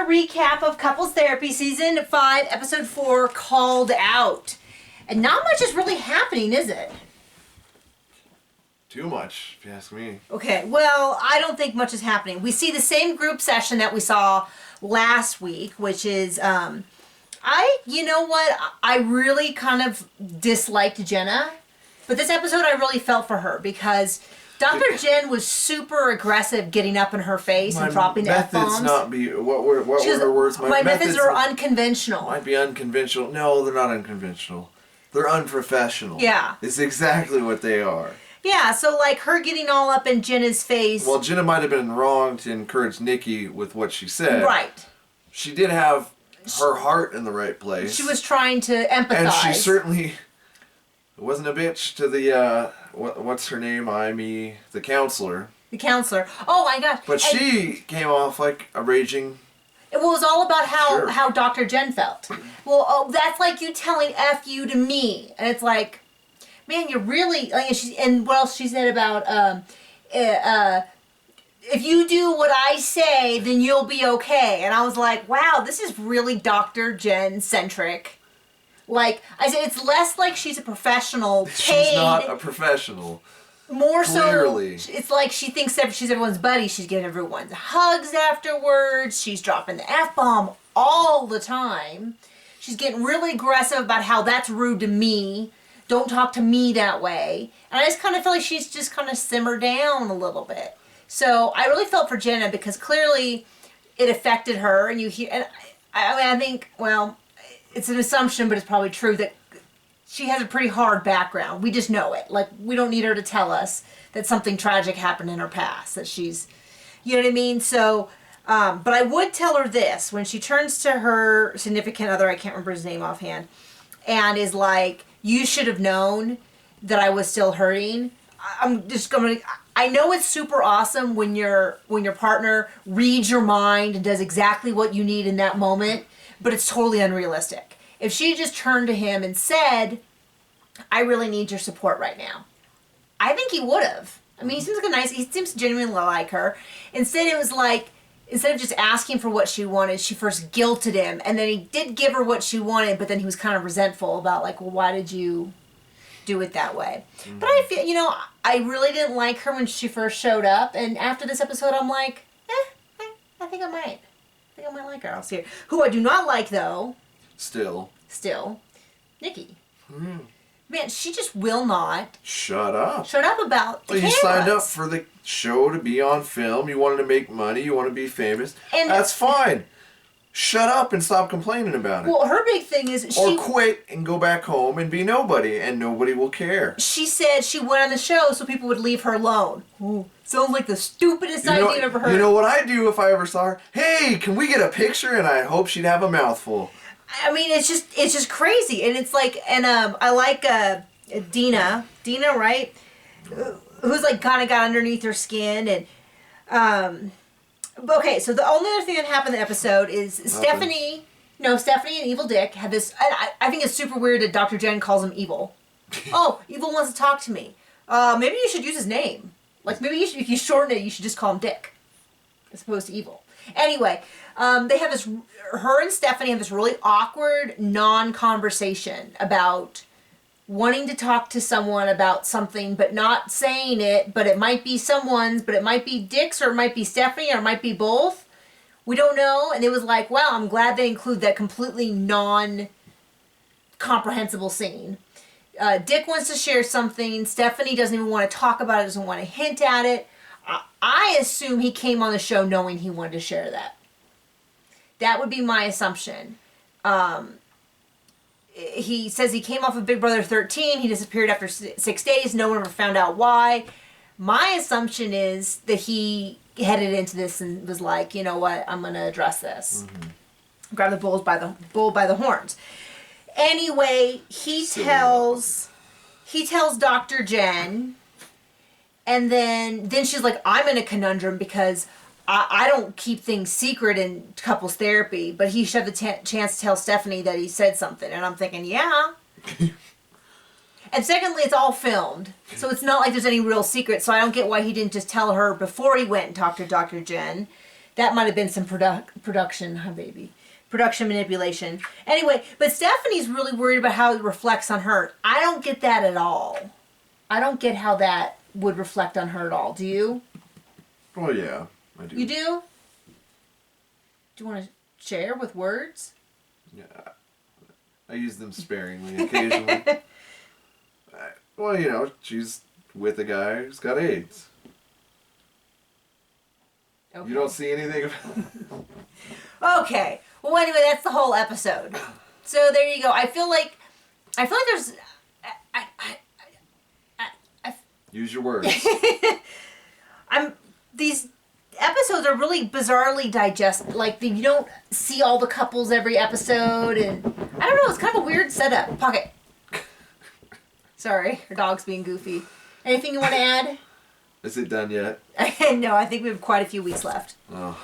our recap of Couples Therapy Season 5, Episode 4, Called Out. And not much is really happening, is it? Too much, if you ask me. Okay, well, I don't think much is happening. We see the same group session that we saw last week, which is, you know what? I really kind of disliked Jenna. But this episode I really felt for her because Dr. Jenn was super aggressive getting up in her face and dropping the F-bombs. What were her words? My methods are unconventional. Might be unconventional. No, they're not unconventional. They're unprofessional. Yeah. It's exactly what they are. Yeah, so like her getting all up in Jenna's face. Well, Jenna might have been wrong to encourage Nikki with what she said. Right. She did have her heart in the right place. She was trying to empathize. And she certainly wasn't a bitch to the, what's her name? The counselor. The counselor. Oh my gosh. But she came off like a raging... It was all about how Dr. Jenn felt. Well, that's like you telling F you to me. And it's like... Man, you're really... And what else she said about, if you do what I say, then you'll be okay. And I was like, wow, this is really Dr. Jenn-centric. Like, I said, it's less like she's a professional, paid... She's not a professional. More Clearly. So, it's like she thinks that she's everyone's buddy. She's giving everyone hugs afterwards. She's dropping the F-bomb all the time. She's getting really aggressive about how that's rude to me. Don't talk to me that way. And I just kind of feel like she's just kind of simmered down a little bit. So I really felt for Jenna because clearly it affected her. And you hear, and I think, well, it's an assumption, but it's probably true that she has a pretty hard background. We just know it. Like, we don't need her to tell us that something tragic happened in her past. That she's, you know what I mean? So, but I would tell her this. When she turns to her significant other, I can't remember his name offhand, and is like, you should have known that I was still hurting. I'm just going to... I know it's super awesome when your partner reads your mind and does exactly what you need in that moment, but it's totally unrealistic. If she just turned to him and said, I really need your support right now, I think he would have. I mean, he seems like he seems genuinely like her. Instead, it was like, instead of just asking for what she wanted, she first guilted him, and then he did give her what she wanted, but then he was kind of resentful about like, well, why did you do it that way? Mm-hmm. But I feel, I really didn't like her when she first showed up, and after this episode, I'm like, I think I might like her. I'll see her. Who I do not like, though... Still, Nikki. Mm. Man, she just will not... Shut up about the cameras. You signed up for the show to be on film. You wanted to make money. You want to be famous. And that's fine. Shut up and stop complaining about it. Well, her big thing is... Or quit and go back home and be nobody, and nobody will care. She said she went on the show so people would leave her alone. Ooh, sounds like the stupidest idea I've ever heard. You know what I'd do if I ever saw her? Hey, can we get a picture? And I hope she'd have a mouthful. I mean, it's just crazy. And it's like... And I like Dina, right? Who's like kind of got underneath her skin. And... Okay, so the only other thing that happened in the episode is Stephanie and Evil Dick had this... I think it's super weird that Dr. Jenn calls him Evil. Oh, Evil wants to talk to me. Maybe you should use his name. Like, maybe if you shorten it, you should just call him Dick. As opposed to Evil. Anyway, they have this... Her and Stephanie have this really awkward non-conversation about wanting to talk to someone about something, but not saying it, but it might be someone's, but it might be Dick's, or it might be Stephanie, or it might be both. We don't know. And it was like, wow, I'm glad they include that completely non-comprehensible scene. Dick wants to share something. Stephanie doesn't even want to talk about it, doesn't want to hint at it. I assume he came on the show knowing he wanted to share that. That would be my assumption. He says he came off of Big Brother 13. He disappeared after 6 days. No one ever found out why. My assumption is that he headed into this and was like, you know what, I'm going to address this. Mm-hmm. Grab the bull by the horns. Anyway, he tells Dr. Jenn, and then she's like, I'm in a conundrum because I don't keep things secret in couples therapy, but he should have the chance to tell Stephanie that he said something. And I'm thinking, yeah. And secondly, it's all filmed. So it's not like there's any real secret. So I don't get why he didn't just tell her before he went and talked to Dr. Jenn. That might have been some production, huh, baby? Production manipulation. Anyway, but Stephanie's really worried about how it reflects on her. I don't get that at all. I don't get how that would reflect on her at all. Do you? Well, yeah, I do. You do? Do you want to share with words? Yeah. I use them sparingly occasionally. Well, you know, she's with a guy who's got AIDS. Okay. You don't see anything about Okay. Well, anyway, that's the whole episode. So there you go. I feel like there's... Use your words. These episodes are really bizarrely digested. Like, you don't see all the couples every episode, and I don't know, it's kind of a weird setup. Pocket. Sorry, our dog's being goofy. Anything you want to add? Is it done yet? No, I think we have quite a few weeks left. Oh.